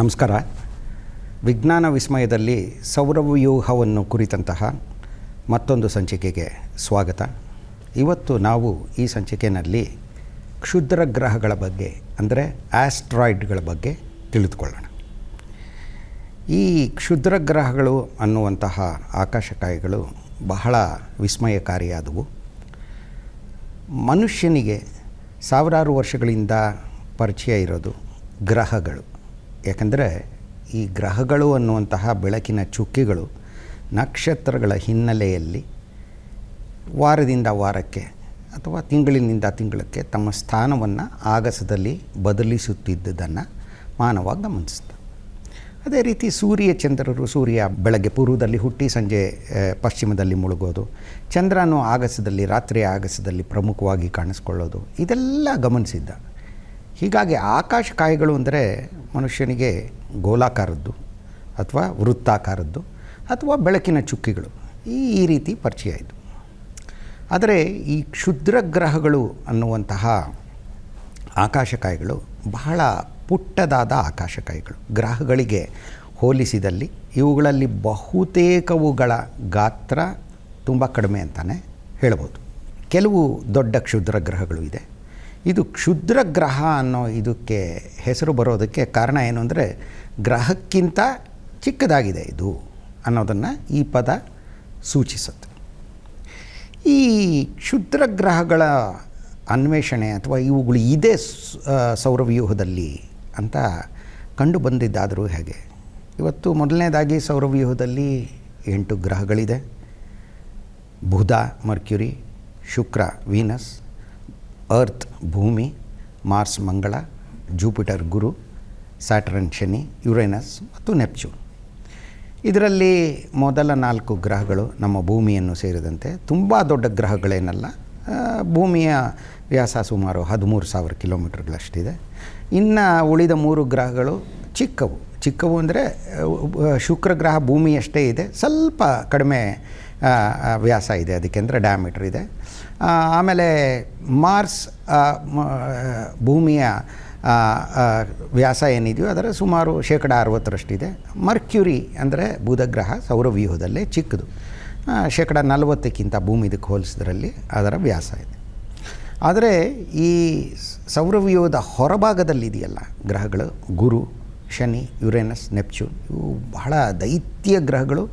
ನಮಸ್ಕಾರ. ವಿಜ್ಞಾನ ವಿಸ್ಮಯದಲ್ಲಿ ಸೌರವ್ಯೂಹವನ್ನು ಕುರಿತಂತಹ ಮತ್ತೊಂದು ಸಂಚಿಕೆಗೆ ಸ್ವಾಗತ. ಇವತ್ತು ನಾವು ಈ ಸಂಚಿಕೆಯಲ್ಲಿ ಕ್ಷುದ್ರ ಗ್ರಹಗಳ ಬಗ್ಗೆ ಅಂದರೆ ಆಸ್ಟ್ರಾಯ್ಡ್ಗಳ ಬಗ್ಗೆ ತಿಳಿದುಕೊಳ್ಳೋಣ. ಈ ಕ್ಷುದ್ರ ಗ್ರಹಗಳು ಅನ್ನುವಂತಹ ಆಕಾಶಕಾಯಗಳು ಬಹಳ ವಿಸ್ಮಯಕಾರಿಯಾದವು. ಮನುಷ್ಯನಿಗೆ ಸಾವಿರಾರು ವರ್ಷಗಳಿಂದ ಪರಿಚಯ ಇರೋದು ಗ್ರಹಗಳು. ಯಾಕಂದರೆ ಈ ಗ್ರಹಗಳು ಅನ್ನುವಂತಹ ಬೆಳಕಿನ ಚುಕ್ಕಿಗಳು ನಕ್ಷತ್ರಗಳ ಹಿನ್ನೆಲೆಯಲ್ಲಿ ವಾರದಿಂದ ವಾರಕ್ಕೆ ಅಥವಾ ತಿಂಗಳಿನಿಂದ ತಿಂಗಳಕ್ಕೆ ತಮ್ಮ ಸ್ಥಾನವನ್ನು ಆಗಸದಲ್ಲಿ ಬದಲಿಸುತ್ತಿದ್ದುದನ್ನು ಮಾನವ ಗಮನಿಸಿದ. ಅದೇ ರೀತಿ ಸೂರ್ಯ ಬೆಳಗ್ಗೆ ಪೂರ್ವದಲ್ಲಿ ಹುಟ್ಟಿ ಸಂಜೆ ಪಶ್ಚಿಮದಲ್ಲಿ ಮುಳುಗೋದು, ಚಂದ್ರನು ಆಗಸದಲ್ಲಿ ರಾತ್ರಿಯ ಆಗಸದಲ್ಲಿ ಪ್ರಮುಖವಾಗಿ ಕಾಣಿಸ್ಕೊಳ್ಳೋದು, ಇದೆಲ್ಲ ಗಮನಿಸಿದ್ದ. ಹೀಗಾಗಿ ಆಕಾಶಕಾಯಗಳು ಅಂದರೆ ಮನುಷ್ಯನಿಗೆ ಗೋಲಾಕಾರದ್ದು ಅಥವಾ ವೃತ್ತಾಕಾರದ್ದು ಅಥವಾ ಬೆಳಕಿನ ಚುಕ್ಕಿಗಳು ಈ ರೀತಿ ಪರಿಚಯ ಆಯಿತು. ಆದರೆ ಈ ಕ್ಷುದ್ರ ಗ್ರಹಗಳು ಅನ್ನುವಂತಹ ಆಕಾಶಕಾಯಗಳು ಬಹಳ ಪುಟ್ಟದಾದ ಆಕಾಶಕಾಯಗಳು. ಗ್ರಹಗಳಿಗೆ ಹೋಲಿಸಿದಲ್ಲಿ ಇವುಗಳಲ್ಲಿ ಬಹುತೇಕವುಗಳ ಗಾತ್ರ ತುಂಬ ಕಡಿಮೆ ಅಂತಲೇ ಹೇಳ್ಬೋದು. ಕೆಲವು ದೊಡ್ಡ ಕ್ಷುದ್ರ ಗ್ರಹಗಳು ಇದೆ. ಇದು ಕ್ಷುದ್ರ ಗ್ರಹ ಅನ್ನೋ ಇದಕ್ಕೆ ಹೆಸರು ಬರೋದಕ್ಕೆ ಕಾರಣ ಏನು ಅಂದರೆ ಗ್ರಹಕ್ಕಿಂತ ಚಿಕ್ಕದಾಗಿದೆ ಇದು ಅನ್ನೋದನ್ನು ಈ ಪದ ಸೂಚಿಸುತ್ತೆ. ಈ ಕ್ಷುದ್ರ ಗ್ರಹಗಳ ಅನ್ವೇಷಣೆ ಅಥವಾ ಇವುಗಳು ಇದೇ ಸೌರವ್ಯೂಹದಲ್ಲಿ ಅಂತ ಕಂಡು ಬಂದಿದ್ದಾದರೂ ಹೇಗೆ? ಇವತ್ತು ಮೊದಲನೇದಾಗಿ ಸೌರವ್ಯೂಹದಲ್ಲಿ 8 ಗ್ರಹಗಳಿದೆ. ಬುಧ, ಮರ್ಕ್ಯುರಿ, ಶುಕ್ರ, ವೀನಸ್, ಅರ್ತ್ ಭೂಮಿ, ಮಾರ್ಸ್ ಮಂಗಳ, ಜೂಪಿಟರ್ ಗುರು, ಸ್ಯಾಟರ್ನ್ ಶನಿ, ಯುರೇನಸ್ ಮತ್ತು ನೆಪ್ಚೂನ್. ಇದರಲ್ಲಿ ಮೊದಲ 4 ಗ್ರಹಗಳು ನಮ್ಮ ಭೂಮಿಯನ್ನು ಸೇರಿದಂತೆ ತುಂಬ ದೊಡ್ಡ ಗ್ರಹಗಳೇನಲ್ಲ. ಭೂಮಿಯ ವ್ಯಾಸ ಸುಮಾರು 13,000 ಕಿಲೋಮೀಟರ್ಗಳಷ್ಟಿದೆ. ಇನ್ನು ಉಳಿದ 3 ಗ್ರಹಗಳು ಚಿಕ್ಕವು ಅಂದರೆ ಶುಕ್ರ ಗ್ರಹ ಭೂಮಿಯಷ್ಟೇ ಇದೆ, ಸ್ವಲ್ಪ ಕಡಿಮೆ ವ್ಯಾಸ ಇದೆ, ಅದಕ್ಕೆ ಅಂದರೆ ಡಯಾಮೀಟರ್ ಇದೆ. ಆಮೇಲೆ ಮಾರ್ಸ್ ಭೂಮಿಯ ವ್ಯಾಸ ಏನಿದೆಯೋ ಅದರ ಸುಮಾರು 60% ಮರ್ಕ್ಯುರಿ ಅಂದರೆ ಬುಧ ಗ್ರಹ ಸೌರವ್ಯೂಹದಲ್ಲೇ ಚಿಕ್ಕದು, 40% ಭೂಮಿದಕ್ಕೆ ಹೋಲಿಸಿದ್ರಲ್ಲಿ ಅದರ ವ್ಯಾಸ ಇದೆ. ಆದರೆ ಈ ಸೌರವ್ಯೂಹದ ಹೊರಭಾಗದಲ್ಲಿದೆಯಲ್ಲ ಗ್ರಹಗಳು, ಗುರು, ಶನಿ, ಯುರೇನಸ್, ನೆಪ್ಚೂನ್, ಇವು ಬಹಳ ದೈತ್ಯ ಗ್ರಹಗಳು.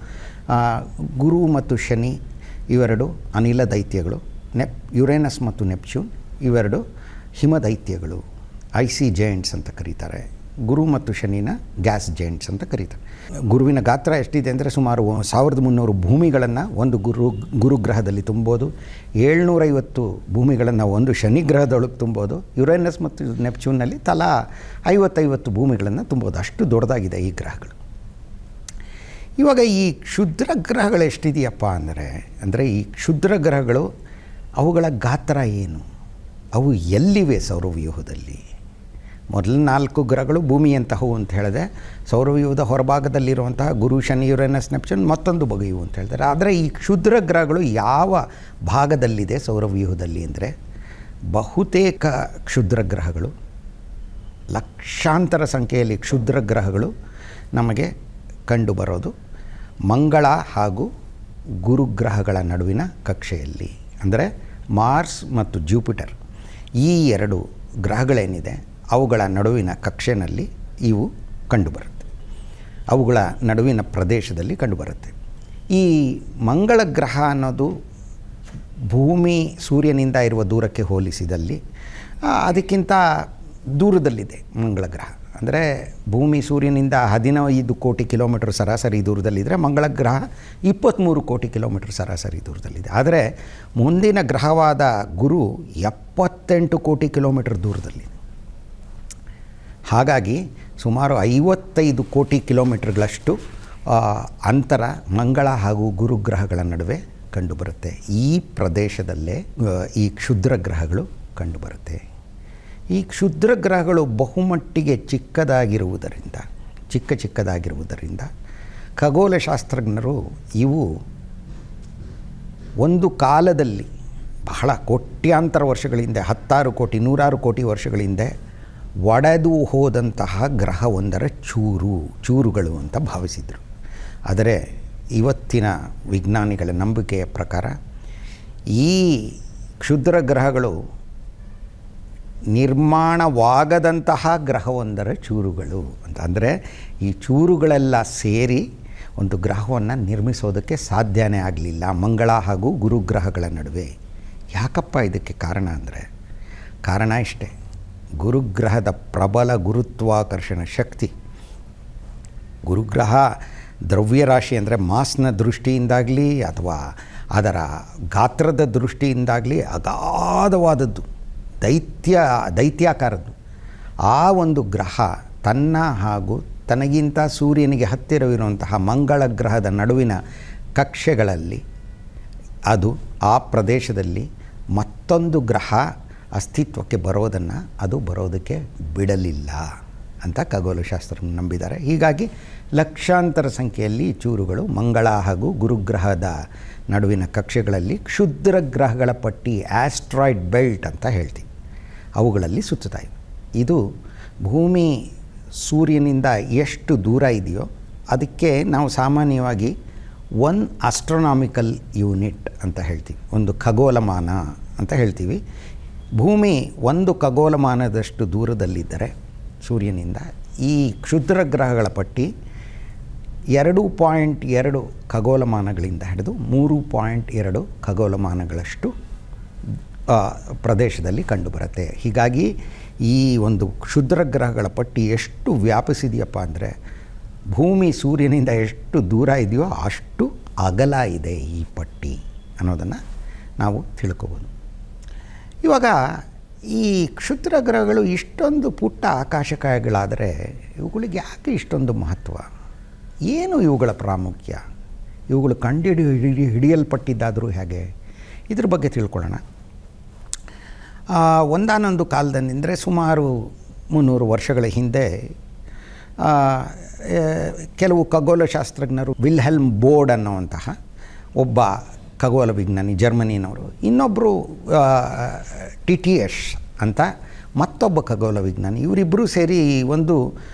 ಗುರು ಮತ್ತು ಶನಿ ಇವೆರಡು ಅನಿಲ ದೈತ್ಯಗಳು. ಯುರೇನಸ್ ಮತ್ತು ನೆಪ್ಚೂನ್ ಇವೆರಡು ಹಿಮದೈತ್ಯಗಳು, ಐಸಿ ಜೈಂಟ್ಸ್ ಅಂತ ಕರೀತಾರೆ. ಗುರು ಮತ್ತು ಶನಿನ ಗ್ಯಾಸ್ ಜೈಂಟ್ಸ್ ಅಂತ ಕರೀತಾರೆ. ಗುರುವಿನ ಗಾತ್ರ ಎಷ್ಟಿದೆ ಅಂದರೆ ಸುಮಾರು 1300 ಭೂಮಿಗಳನ್ನು ಒಂದು ಗುರುಗ್ರಹದಲ್ಲಿ ತುಂಬೋದು, 750 ಭೂಮಿಗಳನ್ನು ಒಂದು ಶನಿ ಗ್ರಹದೊಳಗೆ ತುಂಬೋದು. ಯುರೇನಸ್ ಮತ್ತು ನೆಪ್ಚೂನ್ನಲ್ಲಿ ತಲಾ 50 ಭೂಮಿಗಳನ್ನು ತುಂಬೋದು. ಅಷ್ಟು ದೊಡ್ಡದಾಗಿದೆ ಈ ಗ್ರಹಗಳು. ಇವಾಗ ಈ ಕ್ಷುದ್ರ ಗ್ರಹಗಳು ಎಷ್ಟಿದೆಯಪ್ಪ ಅಂದರೆ ಈ ಕ್ಷುದ್ರ ಗ್ರಹಗಳು ಅವುಗಳ ಗಾತ್ರ ಏನು, ಅವು ಎಲ್ಲಿವೆ ಸೌರವ್ಯೂಹದಲ್ಲಿ? ಮೊದಲ 4 ಗ್ರಹಗಳು ಭೂಮಿಯಂತಹವು ಅಂತ ಹೇಳಿದೆ. ಸೌರವ್ಯೂಹದ ಹೊರಭಾಗದಲ್ಲಿರುವಂತಹ ಗುರು, ಶನಿ, ಯುರೇನಸ್, ನೆಪ್ಚೂನ್ ಮತ್ತೊಂದು ಬಗೆಯು ಅಂತ ಹೇಳ್ತಾರೆ. ಆದರೆ ಈ ಕ್ಷುದ್ರ ಗ್ರಹಗಳು ಯಾವ ಭಾಗದಲ್ಲಿದೆ ಸೌರವ್ಯೂಹದಲ್ಲಿ ಅಂದರೆ ಬಹುತೇಕ ಕ್ಷುದ್ರ ಗ್ರಹಗಳು, ಲಕ್ಷಾಂತರ ಸಂಖ್ಯೆಯಲ್ಲಿ ಕ್ಷುದ್ರ ಗ್ರಹಗಳು ನಮಗೆ ಕಂಡುಬರೋದು ಮಂಗಳ ಹಾಗೂ ಗುರುಗ್ರಹಗಳ ನಡುವಿನ ಕಕ್ಷೆಯಲ್ಲಿ. ಅಂದರೆ ಮಾರ್ಸ್ ಮತ್ತು ಜೂಪಿಟರ್ ಈ 2 ಗ್ರಹಗಳೇನಿದೆ ಅವುಗಳ ನಡುವಿನ ಕಕ್ಷೆಯಲ್ಲಿ ಇವು ಕಂಡುಬರುತ್ತೆ, ಅವುಗಳ ನಡುವಿನ ಪ್ರದೇಶದಲ್ಲಿ ಕಂಡುಬರುತ್ತೆ. ಈ ಮಂಗಳ ಗ್ರಹ ಅನ್ನೋದು ಭೂಮಿ ಸೂರ್ಯನಿಂದ ಇರುವ ದೂರಕ್ಕೆ ಹೋಲಿಸಿದಲ್ಲಿ ಅದಕ್ಕಿಂತ ದೂರದಲ್ಲಿದೆ ಮಂಗಳ ಗ್ರಹ. ಅಂದರೆ ಭೂಮಿ ಸೂರ್ಯನಿಂದ 15 ಕೋಟಿ ಕಿಲೋಮೀಟರ್ ಸರಾಸರಿ ದೂರದಲ್ಲಿದ್ದರೆ ಮಂಗಳ ಗ್ರಹ 23 ಕೋಟಿ ಕಿಲೋಮೀಟರ್ ಸರಾಸರಿ ದೂರದಲ್ಲಿದೆ. ಆದರೆ ಮುಂದಿನ ಗ್ರಹವಾದ ಗುರು 78 ಕೋಟಿ ಕಿಲೋಮೀಟರ್ ದೂರದಲ್ಲಿದೆ. ಹಾಗಾಗಿ ಸುಮಾರು 55 ಕೋಟಿ ಕಿಲೋಮೀಟರ್ಗಳಷ್ಟು ಅಂತರ ಮಂಗಳ ಹಾಗೂ ಗುರುಗ್ರಹಗಳ ನಡುವೆ ಕಂಡುಬರುತ್ತೆ. ಈ ಪ್ರದೇಶದಲ್ಲೇ ಈ ಕ್ಷುದ್ರ ಗ್ರಹಗಳು ಕಂಡುಬರುತ್ತೆ. ಈ ಕ್ಷುದ್ರ ಗ್ರಹಗಳು ಬಹುಮಟ್ಟಿಗೆ ಚಿಕ್ಕದಾಗಿರುವುದರಿಂದ ಖಗೋಳಶಾಸ್ತ್ರಜ್ಞರು ಇವು ಒಂದು ಕಾಲದಲ್ಲಿ ಬಹಳ ಕೋಟ್ಯಾಂತರ ವರ್ಷಗಳ ಹಿಂದೆ, 10 ಕೋಟಿ 100 ಕೋಟಿ ವರ್ಷಗಳ ಹಿಂದೆ ಒಡೆದು ಹೋದಂತಹ ಗ್ರಹವೊಂದರ ಚೂರುಗಳು ಅಂತ ಭಾವಿಸಿದರು. ಆದರೆ ಇವತ್ತಿನ ವಿಜ್ಞಾನಿಗಳ ನಂಬಿಕೆಯ ಪ್ರಕಾರ ಈ ಕ್ಷುದ್ರ ಗ್ರಹಗಳು ನಿರ್ಮಾಣವಾಗದಂತಹ ಗ್ರಹವೊಂದರ ಚೂರುಗಳು ಅಂತ. ಅಂದರೆ ಈ ಚೂರುಗಳೆಲ್ಲ ಸೇರಿ ಒಂದು ಗ್ರಹವನ್ನು ನಿರ್ಮಿಸೋದಕ್ಕೆ ಸಾಧ್ಯನೇ ಆಗಲಿಲ್ಲ ಮಂಗಳ ಹಾಗೂ ಗುರುಗ್ರಹಗಳ ನಡುವೆ. ಯಾಕಪ್ಪ ಇದಕ್ಕೆ ಕಾರಣ ಅಂದರೆ, ಕಾರಣ ಇಷ್ಟೇ, ಗುರುಗ್ರಹದ ಪ್ರಬಲ ಗುರುತ್ವಾಕರ್ಷಣ ಶಕ್ತಿ. ಗುರುಗ್ರಹ ದ್ರವ್ಯರಾಶಿ ಅಂದರೆ ಮಾಸ್ನ ದೃಷ್ಟಿಯಿಂದಾಗಲಿ ಅಥವಾ ಅದರ ಗಾತ್ರದ ದೃಷ್ಟಿಯಿಂದಾಗಲಿ ಅಗಾಧವಾದದ್ದು, ದೈತ್ಯಾಕಾರದ್ದು. ಆ ಒಂದು ಗ್ರಹ ತನ್ನ ಹಾಗೂ ತನಗಿಂತ ಸೂರ್ಯನಿಗೆ ಹತ್ತಿರವಿರುವಂತಹ ಮಂಗಳ ಗ್ರಹದ ನಡುವಿನ ಕಕ್ಷೆಗಳಲ್ಲಿ ಅದು ಆ ಪ್ರದೇಶದಲ್ಲಿ ಮತ್ತೊಂದು ಗ್ರಹ ಅಸ್ತಿತ್ವಕ್ಕೆ ಬರೋದಕ್ಕೆ ಬಿಡಲಿಲ್ಲ ಅಂತ ಖಗೋಳಶಾಸ್ತ್ರ ನಂಬಿದ್ದಾರೆ. ಹೀಗಾಗಿ ಲಕ್ಷಾಂತರ ಸಂಖ್ಯೆಯಲ್ಲಿ ಚೂರುಗಳು ಮಂಗಳ ಹಾಗೂ ಗುರುಗ್ರಹದ ನಡುವಿನ ಕಕ್ಷೆಗಳಲ್ಲಿ ಕ್ಷುದ್ರ ಗ್ರಹಗಳ ಪಟ್ಟಿ, ಆಸ್ಟ್ರಾಯ್ಡ್ ಬೆಲ್ಟ್ ಅಂತ ಹೇಳ್ತೀವಿ, ಅವುಗಳಲ್ಲಿ ಸುತ್ತುತ್ತಾ ಇದೆ. ಇದು ಭೂಮಿ ಸೂರ್ಯನಿಂದ ಎಷ್ಟು ದೂರ ಇದೆಯೋ ಅದಕ್ಕೆ ನಾವು ಸಾಮಾನ್ಯವಾಗಿ 1 ಆಸ್ಟ್ರೋನಾಮಿಕಲ್ ಯೂನಿಟ್ ಅಂತ ಹೇಳ್ತೀವಿ, ಒಂದು ಖಗೋಳಮಾನ ಅಂತ ಹೇಳ್ತೀವಿ. ಭೂಮಿ 1 ಖಗೋಳಮಾನದಷ್ಟು ದೂರದಲ್ಲಿದ್ದರೆ ಸೂರ್ಯನಿಂದ ಈ ಕ್ಷುದ್ರ ಗ್ರಹಗಳ ಪಟ್ಟಿ 2.2 ಖಗೋಳಮಾನಗಳಿಂದ ಹಿಡಿದು 3.2 ಖಗೋಳಮಾನಗಳಷ್ಟು ಪ್ರದೇಶದಲ್ಲಿ ಕಂಡುಬರುತ್ತೆ. ಹೀಗಾಗಿ ಈ ಒಂದು ಕ್ಷುದ್ರ ಗ್ರಹಗಳ ಪಟ್ಟಿ ಎಷ್ಟು ವ್ಯಾಪಿಸಿದೆಯಪ್ಪ ಅಂದರೆ, ಭೂಮಿ ಸೂರ್ಯನಿಂದ ಎಷ್ಟು ದೂರ ಇದೆಯೋ ಅಷ್ಟು ಅಗಲ ಇದೆ ಈ ಪಟ್ಟಿ ಅನ್ನೋದನ್ನು ನಾವು ತಿಳ್ಕೊಬೋದು. ಇವಾಗ ಈ ಕ್ಷುದ್ರ ಗ್ರಹಗಳು ಇಷ್ಟೊಂದು ಪುಟ್ಟ ಆಕಾಶಕಾಯಗಳಾದರೆ ಇವುಗಳಿಗೆ ಯಾಕೆ ಇಷ್ಟೊಂದು ಮಹತ್ವ? ಏನು ಇವುಗಳ ಪ್ರಾಮುಖ್ಯ? ಇವುಗಳು ಹಿಡಿಯಲ್ಪಟ್ಟಿದ್ದಾದರೂ ಹೇಗೆ? ಇದ್ರ ಬಗ್ಗೆ ತಿಳ್ಕೊಳ್ಳೋಣ. ಒಂದಾನೊಂದು ಕಾಲದಲ್ಲಿ ಅಂದರೆ ಸುಮಾರು 300 ವರ್ಷಗಳ ಹಿಂದೆ ಕೆಲವು ಖಗೋಳಶಾಸ್ತ್ರಜ್ಞರು, ವಿಲ್ಹೆಲ್ಮ್ ಬೋರ್ಡ್ ಅನ್ನುವಂತಹ ಒಬ್ಬ ಖಗೋಳ ವಿಜ್ಞಾನಿ ಜರ್ಮನಿನವರು, ಇನ್ನೊಬ್ಬರು ಟಿಟಿಎಸ್ ಅಂತ ಮತ್ತೊಬ್ಬ ಖಗೋಳ ವಿಜ್ಞಾನಿ, ಇವರಿಬ್ಬರೂ ಸೇರಿ ಒಂದು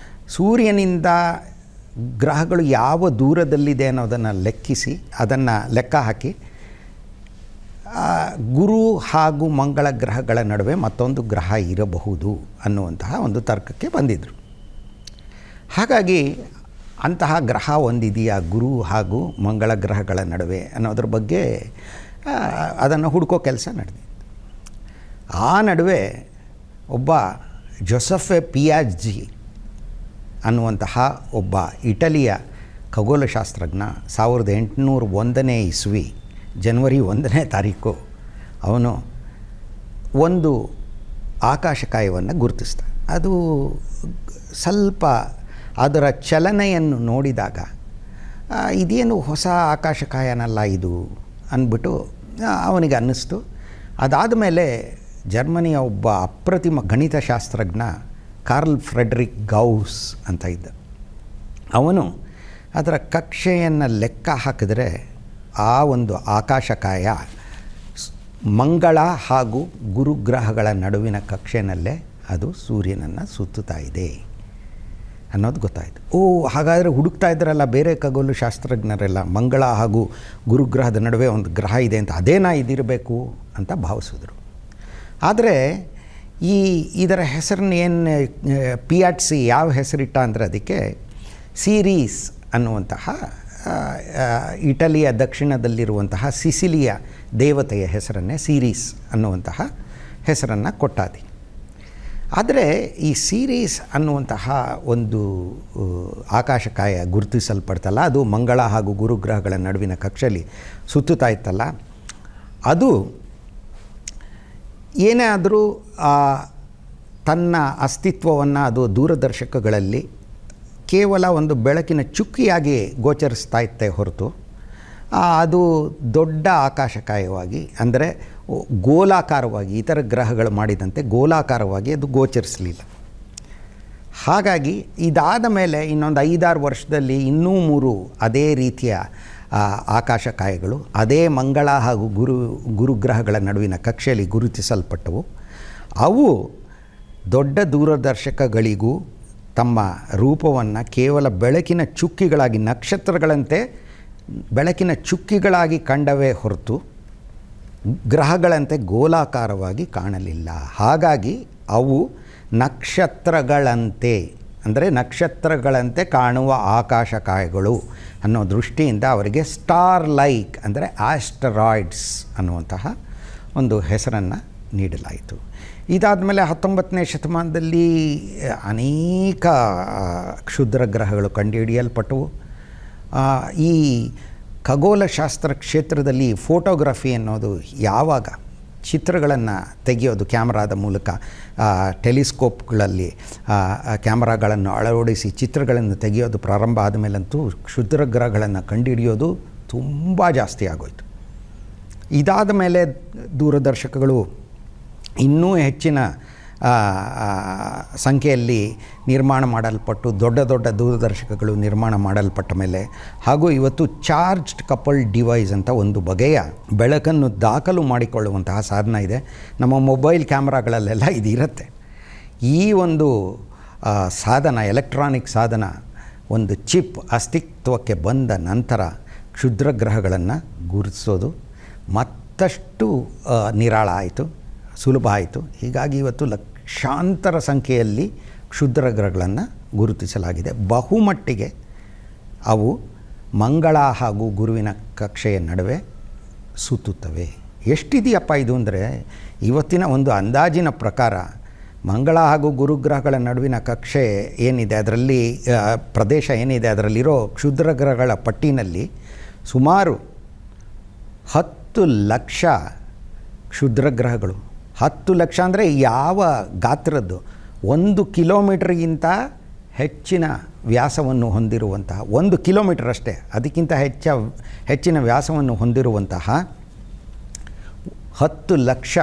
ಸೂರ್ಯನಿಂದ ಗ್ರಹಗಳು ಯಾವ ದೂರದಲ್ಲಿದೆ ಅನ್ನೋದನ್ನು ಲೆಕ್ಕಿಸಿ ಅದನ್ನು ಲೆಕ್ಕ ಹಾಕಿ ಗುರು ಹಾಗೂ ಮಂಗಳ ಗ್ರಹಗಳ ನಡುವೆ ಮತ್ತೊಂದು ಗ್ರಹ ಇರಬಹುದು ಅನ್ನುವಂತಹ ಒಂದು ತರ್ಕಕ್ಕೆ ಬಂದಿದ್ದರು. ಹಾಗಾಗಿ ಅಂತಹ ಗ್ರಹ ಒಂದಿದೆಯಾ ಗುರು ಹಾಗೂ ಮಂಗಳ ಗ್ರಹಗಳ ನಡುವೆ ಅನ್ನೋದ್ರ ಬಗ್ಗೆ ಅದನ್ನು ಹುಡುಕೋ ಕೆಲಸ ನಡೆದಿತ್ತು. ಆ ನಡುವೆ ಒಬ್ಬ ಜೋಸೆಫೆ ಪಿಯಾಜಿ ಅನ್ನುವಂತಹ ಒಬ್ಬ ಇಟಲಿಯ ಖಗೋಳಶಾಸ್ತ್ರಜ್ಞ 1801ನೇ ಇಸ್ವಿ ಜನವರಿ 1ನೇ ತಾರೀಕು ಅವನು ಒಂದು ಆಕಾಶಕಾಯವನ್ನು ಗುರುತಿಸ್ತಾನೆ. ಅದು ಸ್ವಲ್ಪ ಅದರ ಚಲನೆಯನ್ನು ನೋಡಿದಾಗ ಇದೇನು ಹೊಸ ಆಕಾಶಕಾಯನಲ್ಲ ಇದು ಅಂದ್ಬಿಟ್ಟು ಅವನಿಗೆ ಅನ್ನಿಸ್ತು. ಅದಾದ ಮೇಲೆ ಜರ್ಮನಿಯ ಒಬ್ಬ ಅಪ್ರತಿಮ ಗಣಿತಶಾಸ್ತ್ರಜ್ಞ ಕಾರ್ಲ್ ಫ್ರೆಡ್ರಿಕ್ ಗೌಸ್ ಅಂತ ಇದ್ದ. ಅವನು ಅದರ ಕಕ್ಷೆಯನ್ನು ಲೆಕ್ಕ ಹಾಕಿದರೆ ಆ ಒಂದು ಆಕಾಶಕಾಯ ಮಂಗಳ ಹಾಗೂ ಗುರುಗ್ರಹಗಳ ನಡುವಿನ ಕಕ್ಷೆಯಲ್ಲೇ ಅದು ಸೂರ್ಯನನ್ನು ಸುತ್ತುತ್ತಾ ಇದೆ ಅನ್ನೋದು ಗೊತ್ತಾಯಿತು. ಹಾಗಾದರೆ ಹುಡುಕ್ತಾ ಇದ್ದರಲ್ಲ ಬೇರೆ ಖಗೋಳಶಾಸ್ತ್ರಜ್ಞರೆಲ್ಲ, ಮಂಗಳ ಹಾಗೂ ಗುರುಗ್ರಹದ ನಡುವೆ ಒಂದು ಗ್ರಹ ಇದೆ ಅಂತ, ಅದೇನಾ ಇದಿರಬೇಕು ಅಂತ ಭಾವಿಸಿದ್ರು. ಆದರೆ ಇದರ ಹೆಸರನ್ನ ಏನು ಪಿಯಾಟ್ಸಿ ಯಾವ ಹೆಸರಿಟ್ಟ ಅಂದರೆ ಅದಕ್ಕೆ ಸೀರೀಸ್ ಅನ್ನುವಂತಹ ಇಟಲಿಯ ದಕ್ಷಿಣದಲ್ಲಿರುವಂತಹ ಸಿಸಿಲಿಯ ದೇವತೆಯ ಹೆಸರನ್ನೇ ಸೀರೀಸ್ ಅನ್ನುವಂತಹ ಹೆಸರನ್ನು ಕೊಟ್ಟಾದಿ. ಆದರೆ ಈ ಸೀರೀಸ್ ಅನ್ನುವಂತಹ ಒಂದು ಆಕಾಶಕಾಯ ಗುರುತಿಸಲ್ಪಡ್ತಲ್ಲ, ಅದು ಮಂಗಳ ಹಾಗೂ ಗುರುಗ್ರಹಗಳ ನಡುವಿನ ಕಕ್ಷೆಯಲ್ಲಿ ಸುತ್ತುತ್ತಾ ಇತ್ತಲ್ಲ, ಅದು ಏನೇ ಆದರೂ ತನ್ನ ಅಸ್ತಿತ್ವವನ್ನು ಅದು ದೂರದರ್ಶಕಗಳಲ್ಲಿ ಕೇವಲ ಒಂದು ಬೆಳಕಿನ ಚುಕ್ಕಿಯಾಗಿ ಗೋಚರಿಸ್ತಾ ಇತ್ತೆ ಹೊರತು ಅದು ದೊಡ್ಡ ಆಕಾಶಕಾಯವಾಗಿ ಅಂದರೆ ಗೋಲಾಕಾರವಾಗಿ ಇತರ ಗ್ರಹಗಳು ಮಾಡಿದಂತೆ ಗೋಲಾಕಾರವಾಗಿ ಅದು ಗೋಚರಿಸಲಿಲ್ಲ. ಹಾಗಾಗಿ ಇದಾದ ಮೇಲೆ ಇನ್ನೊಂದು 5-6 ವರ್ಷದಲ್ಲಿ ಇನ್ನೂ 3 ಅದೇ ರೀತಿಯ ಆಕಾಶಕಾಯಗಳು ಅದೇ ಮಂಗಳ ಹಾಗೂ ಗುರುಗ್ರಹಗಳ ನಡುವಿನ ಕಕ್ಷೆಯಲ್ಲಿ ಗುರುತಿಸಲ್ಪಟ್ಟವು. ಅವು ದೊಡ್ಡ ದೂರದರ್ಶಕಗಳಿಗೂ ತಮ್ಮ ರೂಪವನ್ನು ಕೇವಲ ಬೆಳಕಿನ ಚುಕ್ಕಿಗಳಾಗಿ, ನಕ್ಷತ್ರಗಳಂತೆ ಬೆಳಕಿನ ಚುಕ್ಕಿಗಳಾಗಿ ಕಂಡವೇ ಹೊರತು ಗ್ರಹಗಳಂತೆ ಗೋಲಾಕಾರವಾಗಿ ಕಾಣಲಿಲ್ಲ. ಹಾಗಾಗಿ ಅವು ನಕ್ಷತ್ರಗಳಂತೆ, ಅಂದರೆ ನಕ್ಷತ್ರಗಳಂತೆ ಕಾಣುವ ಆಕಾಶಕಾಯಗಳು ಅನ್ನೋ ದೃಷ್ಟಿಯಿಂದ ಅವರಿಗೆ ಸ್ಟಾರ್ ಲೈಕ್, ಅಂದರೆ ಆಸ್ಟರಾಯ್ಡ್ಸ್ ಅನ್ನುವಂತಹ ಒಂದು ಹೆಸರನ್ನು ನೀಡಲಾಯಿತು. ಇದಾದ ಮೇಲೆ 19ನೇ ಶತಮಾನದಲ್ಲಿ ಅನೇಕ ಕ್ಷುದ್ರ ಗ್ರಹಗಳು ಕಂಡುಹಿಡಿಯಲ್ಪಟ್ಟವು. ಈ ಖಗೋಳಶಾಸ್ತ್ರ ಕ್ಷೇತ್ರದಲ್ಲಿ ಫೋಟೋಗ್ರಫಿ ಅನ್ನೋದು ಯಾವಾಗ ಚಿತ್ರಗಳನ್ನು ತೆಗೆಯೋದು ಕ್ಯಾಮ್ರಾದ ಮೂಲಕ, ಟೆಲಿಸ್ಕೋಪ್ಗಳಲ್ಲಿ ಕ್ಯಾಮ್ರಾಗಳನ್ನು ಅಳವಡಿಸಿ ಚಿತ್ರಗಳನ್ನು ತೆಗೆಯೋದು ಪ್ರಾರಂಭ ಆದಮೇಲಂತೂ ಕ್ಷುದ್ರ ಗ್ರಹಗಳನ್ನು ಕಂಡುಹಿಡಿಯೋದು ತುಂಬ ಜಾಸ್ತಿ ಆಗೋಯಿತು. ಇದಾದ ಮೇಲೆ ದೂರದರ್ಶಕಗಳು ಇನ್ನೂ ಹೆಚ್ಚಿನ ಸಂಖ್ಯೆಯಲ್ಲಿ ನಿರ್ಮಾಣ ಮಾಡಲ್ಪಟ್ಟು ದೊಡ್ಡ ದೊಡ್ಡ ದೂರದರ್ಶಕಗಳು ನಿರ್ಮಾಣ ಮಾಡಲ್ಪಟ್ಟ ಮೇಲೆ, ಹಾಗೂ ಇವತ್ತು ಚಾರ್ಜ್ಡ್ ಕಪಲ್ಡ್ ಡಿವೈಸ್ ಅಂತ ಒಂದು ಬಗೆಯ ಬೆಳಕನ್ನು ದಾಖಲು ಮಾಡಿಕೊಳ್ಳುವಂತಹ ಸಾಧನ ಇದೆ. ನಮ್ಮ ಮೊಬೈಲ್ ಕ್ಯಾಮ್ರಾಗಳಲ್ಲೆಲ್ಲ ಇದು ಇರುತ್ತೆ. ಈ ಒಂದು ಸಾಧನ, ಎಲೆಕ್ಟ್ರಾನಿಕ್ ಸಾಧನ, ಒಂದು ಚಿಪ್ ಅಸ್ತಿತ್ವಕ್ಕೆ ಬಂದ ನಂತರ ಕ್ಷುದ್ರ ಗ್ರಹಗಳನ್ನು ಗುರುತಿಸೋದು ಮತ್ತಷ್ಟು ನಿರಾಳ ಆಯಿತು, ಸುಲಭ ಆಯಿತು. ಹೀಗಾಗಿ ಇವತ್ತು ಲಕ್ಷಾಂತರ ಸಂಖ್ಯೆಯಲ್ಲಿ ಕ್ಷುದ್ರ ಗ್ರಹಗಳನ್ನು ಗುರುತಿಸಲಾಗಿದೆ. ಬಹುಮಟ್ಟಿಗೆ ಅವು ಮಂಗಳ ಹಾಗೂ ಗುರುವಿನ ಕಕ್ಷೆಯ ನಡುವೆ ಸುತ್ತುತ್ತವೆ. ಎಷ್ಟಿದೆಯಪ್ಪ ಇದು ಅಂದರೆ, ಇವತ್ತಿನ ಒಂದು ಅಂದಾಜಿನ ಪ್ರಕಾರ ಮಂಗಳ ಹಾಗೂ ಗುರುಗ್ರಹಗಳ ನಡುವಿನ ಕಕ್ಷೆ ಏನಿದೆ, ಅದರಲ್ಲಿ ಪ್ರದೇಶ ಏನಿದೆ, ಅದರಲ್ಲಿರೋ ಕ್ಷುದ್ರ ಗ್ರಹಗಳ ಪಟ್ಟಿನಲ್ಲಿ ಸುಮಾರು 10 ಲಕ್ಷ ಕ್ಷುದ್ರ ಗ್ರಹಗಳು. 10 ಲಕ್ಷ ಅಂದರೆ ಯಾವ ಗಾತ್ರದ್ದು? 1 ಕಿಲೋಮೀಟರ್ಗಿಂತ ಹೆಚ್ಚಿನ ವ್ಯಾಸವನ್ನು ಹೊಂದಿರುವಂತಹ, 1 ಕಿಲೋಮೀಟರ್ ಅಷ್ಟೇ, ಅದಕ್ಕಿಂತ ಹೆಚ್ಚಿನ ವ್ಯಾಸವನ್ನು ಹೊಂದಿರುವಂತಹ 10 ಲಕ್ಷ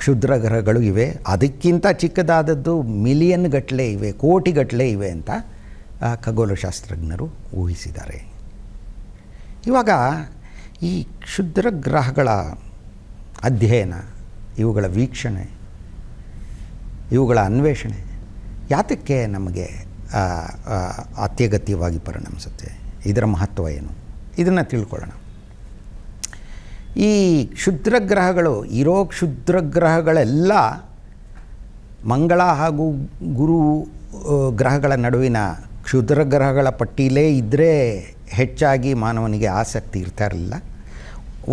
ಕ್ಷುದ್ರ ಗ್ರಹಗಳು ಇವೆ. ಅದಕ್ಕಿಂತ ಚಿಕ್ಕದಾದದ್ದು ಮಿಲಿಯನ್ ಗಟ್ಟಲೆ ಇವೆ, ಕೋಟಿಗಟ್ಟಲೆ ಇವೆ ಅಂತ ಖಗೋಳಶಾಸ್ತ್ರಜ್ಞರು ಊಹಿಸಿದ್ದಾರೆ. ಇವಾಗ ಈ ಕ್ಷುದ್ರ ಗ್ರಹಗಳ ಅಧ್ಯಯನ, ಇವುಗಳ ವೀಕ್ಷಣೆ, ಇವುಗಳ ಅನ್ವೇಷಣೆ ಯಾತಕ್ಕೆ ನಮಗೆ ಅತ್ಯಗತ್ಯವಾಗಿ ಪರಿಣಮಿಸುತ್ತೆ? ಇದರ ಮಹತ್ವ ಏನು? ಇದನ್ನು ತಿಳ್ಕೊಳ್ಳೋಣ. ಈ ಕ್ಷುದ್ರ ಗ್ರಹಗಳು, ಇರೋ ಕ್ಷುದ್ರ ಗ್ರಹಗಳೆಲ್ಲ ಮಂಗಳ ಹಾಗೂ ಗುರು ಗ್ರಹಗಳ ನಡುವಿನ ಕ್ಷುದ್ರ ಗ್ರಹಗಳ ಪಟ್ಟಿಯಲ್ಲೇ ಇದ್ದರೆ ಹೆಚ್ಚಾಗಿ ಮಾನವನಿಗೆ ಆಸಕ್ತಿ ಇರ್ತಾ ಇರಲಿಲ್ಲ.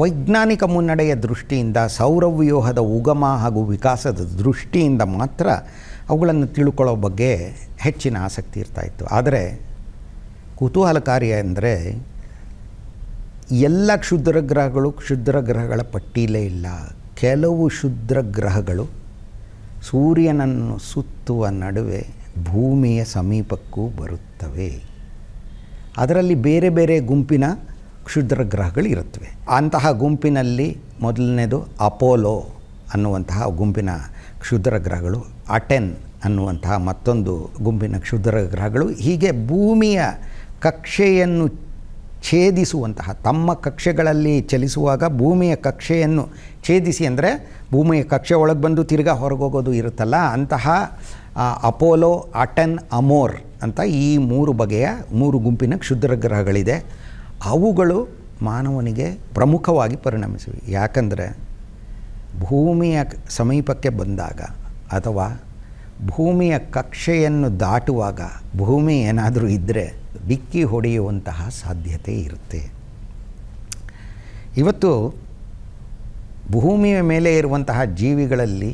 ವೈಜ್ಞಾನಿಕ ಮುನ್ನಡೆಯ ದೃಷ್ಟಿಯಿಂದ, ಸೌರವ್ಯೂಹದ ಉಗಮ ಹಾಗೂ ವಿಕಾಸದ ದೃಷ್ಟಿಯಿಂದ ಮಾತ್ರ ಅವುಗಳನ್ನು ತಿಳ್ಕೊಳ್ಳೋ ಬಗ್ಗೆ ಹೆಚ್ಚಿನ ಆಸಕ್ತಿ ಇರ್ತಾಯಿತ್ತು. ಆದರೆ ಕುತೂಹಲಕಾರಿ ಅಂದರೆ ಎಲ್ಲ ಕ್ಷುದ್ರ ಗ್ರಹಗಳು ಕ್ಷುದ್ರ ಗ್ರಹಗಳ ಪಟ್ಟಿಯಲ್ಲೇ ಇಲ್ಲ. ಕೆಲವು ಕ್ಷುದ್ರ ಗ್ರಹಗಳು ಸೂರ್ಯನನ್ನು ಸುತ್ತುವ ನಡುವೆ ಭೂಮಿಯ ಸಮೀಪಕ್ಕೂ ಬರುತ್ತವೆ. ಅದರಲ್ಲಿ ಬೇರೆ ಬೇರೆ ಗುಂಪಿನ ಕ್ಷುದ್ರ ಗ್ರಹಗಳು ಇರುತ್ತವೆ. ಅಂತಹ ಗುಂಪಿನಲ್ಲಿ ಮೊದಲನೇದು ಅಪೋಲೋ ಅನ್ನುವಂತಹ ಗುಂಪಿನ ಕ್ಷುದ್ರ ಗ್ರಹಗಳು, ಅಟೆನ್ ಅನ್ನುವಂತಹ ಮತ್ತೊಂದು ಗುಂಪಿನ ಕ್ಷುದ್ರ ಗ್ರಹಗಳು. ಹೀಗೆ ಭೂಮಿಯ ಕಕ್ಷೆಯನ್ನು ಛೇದಿಸುವಂತಹ, ತಮ್ಮ ಕಕ್ಷೆಗಳಲ್ಲಿ ಚಲಿಸುವಾಗ ಭೂಮಿಯ ಕಕ್ಷೆಯನ್ನು ಛೇದಿಸಿ, ಅಂದರೆ ಭೂಮಿಯ ಕಕ್ಷೆ ಒಳಗೆ ಬಂದು ತಿರ್ಗಾ ಹೊರಗೋಗೋದು ಇರುತ್ತಲ್ಲ, ಅಂತಹ ಅಪೋಲೋ, ಅಟೆನ್, ಅಮೋರ್ ಅಂತ ಈ 3 ಬಗೆಯ 3 ಗುಂಪಿನ ಕ್ಷುದ್ರ ಗ್ರಹಗಳಿದೆ. ಅವುಗಳು ಮಾನವನಿಗೆ ಪ್ರಮುಖವಾಗಿ ಪರಿಣಮಿಸಿವೆ. ಯಾಕಂದರೆ ಭೂಮಿಯ ಸಮೀಪಕ್ಕೆ ಬಂದಾಗ ಅಥವಾ ಭೂಮಿಯ ಕಕ್ಷೆಯನ್ನು ದಾಟುವಾಗ ಭೂಮಿ ಏನಾದರೂ ಇದ್ದರೆ ಡಿಕ್ಕಿ ಹೊಡೆಯುವಂತಹ ಸಾಧ್ಯತೆ ಇರುತ್ತೆ. ಇವತ್ತು ಭೂಮಿಯ ಮೇಲೆ ಇರುವಂತಹ ಜೀವಿಗಳಲ್ಲಿ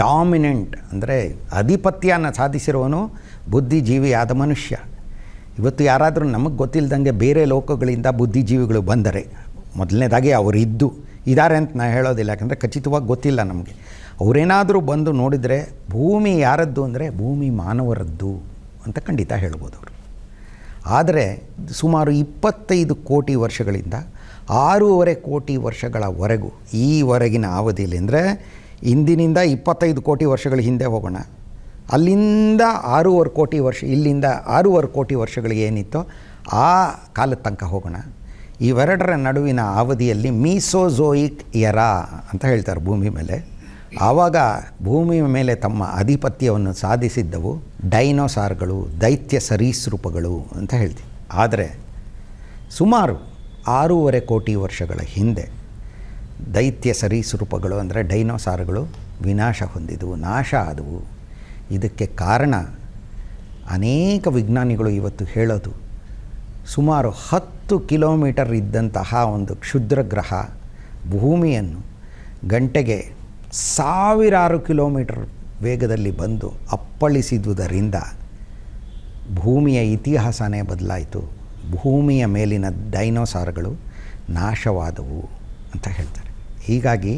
ಡಾಮಿನೆಂಟ್, ಅಂದರೆ ಆಧಿಪತ್ಯನ ಸಾಧಿಸಿರುವವನು ಬುದ್ಧಿಜೀವಿಯಾದ ಮನುಷ್ಯ. ಇವತ್ತು ಯಾರಾದರೂ ನಮಗೆ ಗೊತ್ತಿಲ್ಲದಂಗೆ ಬೇರೆ ಲೋಕಗಳಿಂದ ಬುದ್ಧಿಜೀವಿಗಳು ಬಂದರೆ, ಮೊದಲನೇದಾಗಿ ಅವರು ಇದ್ದಾರೆ ಅಂತ ನಾನು ಹೇಳೋದಿಲ್ಲ, ಯಾಕಂದರೆ ಖಚಿತವಾಗಿ ಗೊತ್ತಿಲ್ಲ ನಮಗೆ. ಅವರೇನಾದರೂ ಬಂದು ನೋಡಿದರೆ ಭೂಮಿ ಯಾರದ್ದು ಅಂದರೆ ಭೂಮಿ ಮಾನವರದ್ದು ಅಂತ ಖಂಡಿತ ಹೇಳ್ಬೋದು ಅವರು. ಆದರೆ ಸುಮಾರು 25 ಕೋಟಿ ವರ್ಷಗಳಿಂದ 6.5 ಕೋಟಿ ವರ್ಷಗಳವರೆಗೂ, ಈವರೆಗಿನ ಅವಧಿಯಲ್ಲಿ, ಅಂದರೆ ಇಂದಿನಿಂದ 25 ಕೋಟಿ ವರ್ಷಗಳ ಹಿಂದೆ ಹೋಗೋಣ, ಅಲ್ಲಿಂದ 6.5 ಕೋಟಿ ವರ್ಷ, ಇಲ್ಲಿಂದ 6.5 ಕೋಟಿ ವರ್ಷಗಳಿಗೆ ಏನಿತ್ತೋ ಆ ಕಾಲದ ತನಕ ಹೋಗೋಣ. ಇವೆರಡರ ನಡುವಿನ ಅವಧಿಯಲ್ಲಿ ಮೀಸೋಝೋಯಿಕ್ ಎರಾ ಅಂತ ಹೇಳ್ತಾರೆ ಭೂಮಿ ಮೇಲೆ. ಆವಾಗ ಭೂಮಿಯ ಮೇಲೆ ತಮ್ಮ ಆಧಿಪತ್ಯವನ್ನು ಸಾಧಿಸಿದ್ದವು ಡೈನೋಸಾರ್ಗಳು, ದೈತ್ಯ ಸರೀಸೃಪಗಳು ಅಂತ ಹೇಳ್ತೀವಿ. ಆದರೆ ಸುಮಾರು 6.5 ಕೋಟಿ ವರ್ಷಗಳ ಹಿಂದೆ ದೈತ್ಯ ಸರೀಸೃಪಗಳು ಅಂದರೆ ಡೈನೋಸಾರ್ಗಳು ವಿನಾಶ ಹೊಂದಿದವು, ನಾಶ ಆದವು. ಇದಕ್ಕೆ ಕಾರಣ ಅನೇಕ ವಿಜ್ಞಾನಿಗಳು ಇವತ್ತು ಹೇಳೋದು, ಸುಮಾರು 10 ಕಿಲೋಮೀಟರ್ ಇದ್ದಂತಹ ಒಂದು ಕ್ಷುದ್ರ ಗ್ರಹ ಭೂಮಿಯನ್ನು ಗಂಟೆಗೆ 1000 ಕಿಲೋಮೀಟರ್ ವೇಗದಲ್ಲಿ ಬಂದು ಅಪ್ಪಳಿಸಿದುದರಿಂದ ಭೂಮಿಯ ಇತಿಹಾಸನೇ ಬದಲಾಯಿತು. ಭೂಮಿಯ ಮೇಲಿನ ಡೈನೋಸಾರ್ಗಳು ನಾಶವಾದವು ಅಂತ ಹೇಳ್ತಾರೆ. ಹೀಗಾಗಿ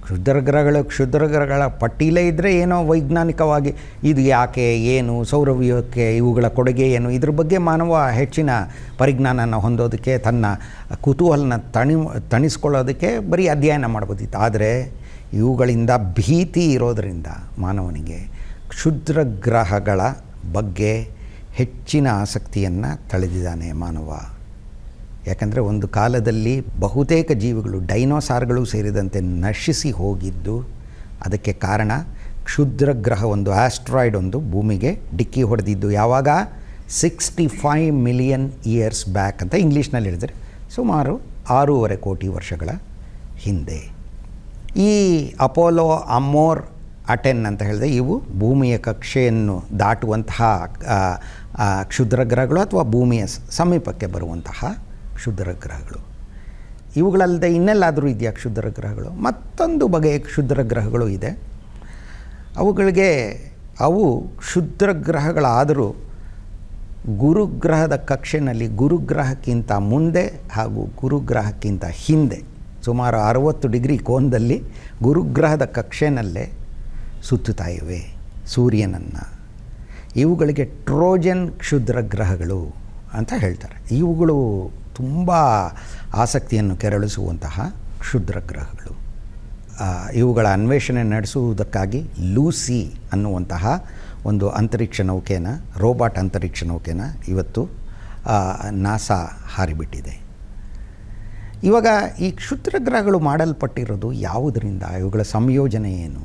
ಕ್ಷುದ್ರಗ್ರಹಗಳ ಪಟ್ಟಿಲೇ ಇದ್ದರೆ ಏನೋ ವೈಜ್ಞಾನಿಕವಾಗಿ ಇದು ಯಾಕೆ, ಏನು, ಸೌರವ್ಯೂಹಕ್ಕೆ ಇವುಗಳ ಕೊಡುಗೆ ಏನು, ಇದ್ರ ಬಗ್ಗೆ ಮಾನವ ಹೆಚ್ಚಿನ ಪರಿಜ್ಞಾನನ ಹೊಂದೋದಕ್ಕೆ, ತನ್ನ ಕುತೂಹಲನ ತಣಿಸ್ಕೊಳ್ಳೋದಕ್ಕೆ ಬರೀ ಅಧ್ಯಯನ ಮಾಡ್ಬೋದಿತ್ತು. ಆದರೆ ಇವುಗಳಿಂದ ಭೀತಿ ಇರೋದರಿಂದ ಮಾನವನಿಗೆ ಕ್ಷುದ್ರಗ್ರಹಗಳ ಬಗ್ಗೆ ಹೆಚ್ಚಿನ ಆಸಕ್ತಿಯನ್ನು ತಳೆದಿದ್ದಾನೆ ಮಾನವ. ಯಾಕಂದರೆ ಒಂದು ಕಾಲದಲ್ಲಿ ಬಹುತೇಕ ಜೀವಿಗಳು, ಡೈನೋಸಾರ್ಗಳು ಸೇರಿದಂತೆ ನಶಿಸಿ ಹೋಗಿದ್ದು ಅದಕ್ಕೆ ಕಾರಣ ಕ್ಷುದ್ರಗ್ರಹ, ಒಂದು ಆಸ್ಟ್ರಾಯ್ಡ್ ಒಂದು ಭೂಮಿಗೆ ಡಿಕ್ಕಿ ಹೊಡೆದಿದ್ದು. ಯಾವಾಗ? 65 ಮಿಲಿಯನ್ ಇಯರ್ಸ್ ಬ್ಯಾಕ್ ಅಂತ ಇಂಗ್ಲೀಷ್ನಲ್ಲಿ ಹೇಳಿದರೆ ಸುಮಾರು 6.5 ಕೋಟಿ ವರ್ಷಗಳ ಹಿಂದೆ. ಈ ಅಪೋಲೋ, ಅಮೋರ್, ಅಟೆನ್ ಅಂತ ಹೇಳಿದೆ, ಇವು ಭೂಮಿಯ ಕಕ್ಷೆಯನ್ನು ದಾಟುವಂತಹ ಕ್ಷುದ್ರಗ್ರಹಗಳು ಅಥವಾ ಭೂಮಿಯ ಸಮೀಪಕ್ಕೆ ಬರುವಂತಹ ಕ್ಷುದ್ರಗ್ರಹಗಳು. ಇವುಗಳಲ್ಲದೆ ಇನ್ನೆಲ್ಲಾದರೂ ಇದೆಯಾ ಕ್ಷುದ್ರಗ್ರಹಗಳು? ಮತ್ತೊಂದು ಬಗೆಯ ಕ್ಷುದ್ರಗ್ರಹಗಳು ಇದೆ. ಅವು ಕ್ಷುದ್ರಗ್ರಹಗಳಾದರೂ ಗುರುಗ್ರಹದ ಕಕ್ಷೆಯಲ್ಲಿ ಗುರುಗ್ರಹಕ್ಕಿಂತ ಮುಂದೆ ಹಾಗೂ ಗುರುಗ್ರಹಕ್ಕಿಂತ ಹಿಂದೆ ಸುಮಾರು 60 ಡಿಗ್ರಿ ಕೋನದಲ್ಲಿ ಗುರುಗ್ರಹದ ಕಕ್ಷೆಯಲ್ಲೇ ಸುತ್ತುತ್ತಾ ಇವೆ ಸೂರ್ಯನನ್ನು. ಇವುಗಳಿಗೆ ಟ್ರೋಜನ್ ಕ್ಷುದ್ರಗ್ರಹಗಳು ಅಂತ ಹೇಳ್ತಾರೆ. ಇವುಗಳು ತುಂಬ ಆಸಕ್ತಿಯನ್ನು ಕೆರಳಿಸುವಂತಹ ಕ್ಷುದ್ರಗ್ರಹಗಳು. ಇವುಗಳ ಅನ್ವೇಷಣೆ ನಡೆಸುವುದಕ್ಕಾಗಿ ಲೂಸಿ ಅನ್ನುವಂತಹ ಒಂದು ಅಂತರಿಕ್ಷ ನೌಕೆನ, ರೋಬಾಟ್ ಅಂತರಿಕ್ಷ ನೌಕೆನ ಇವತ್ತು ನಾಸಾ ಹಾರಿಬಿಟ್ಟಿದೆ. ಇವಾಗ ಈ ಕ್ಷುದ್ರಗ್ರಹಗಳು ಮಾಡಲ್ಪಟ್ಟಿರೋದು ಯಾವುದರಿಂದ? ಇವುಗಳ ಸಂಯೋಜನೆ ಏನು?